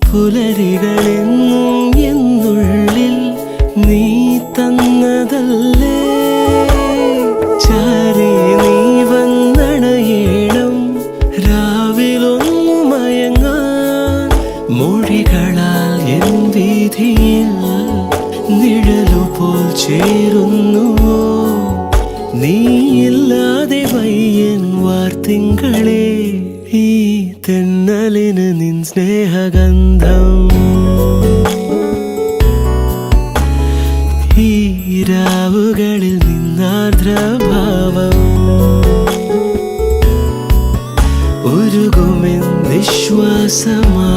പുലരികളെന്നും എന്നുള്ളിൽ നീ തന്നതല്ലേ, ചാരി നീ വന്നണയേണം രാവിലൊന്നു മയങ്ങാൻ. മൊഴികളാൽ എൻ വീഥിയിൽ നിഴലുപോൽ ചേരുന്നുവോ, നീയില്ലാതെ വയ്യൻ വാർത്തിങ്കളെ, ഈ തെന്നലിന് നിൻ സ്നേഹഗന്ധം. ഈ രാവുകളിൽ നിന്നാർദ്രഭാവം ഉരുകുമെൻ നിശ്വാസമാ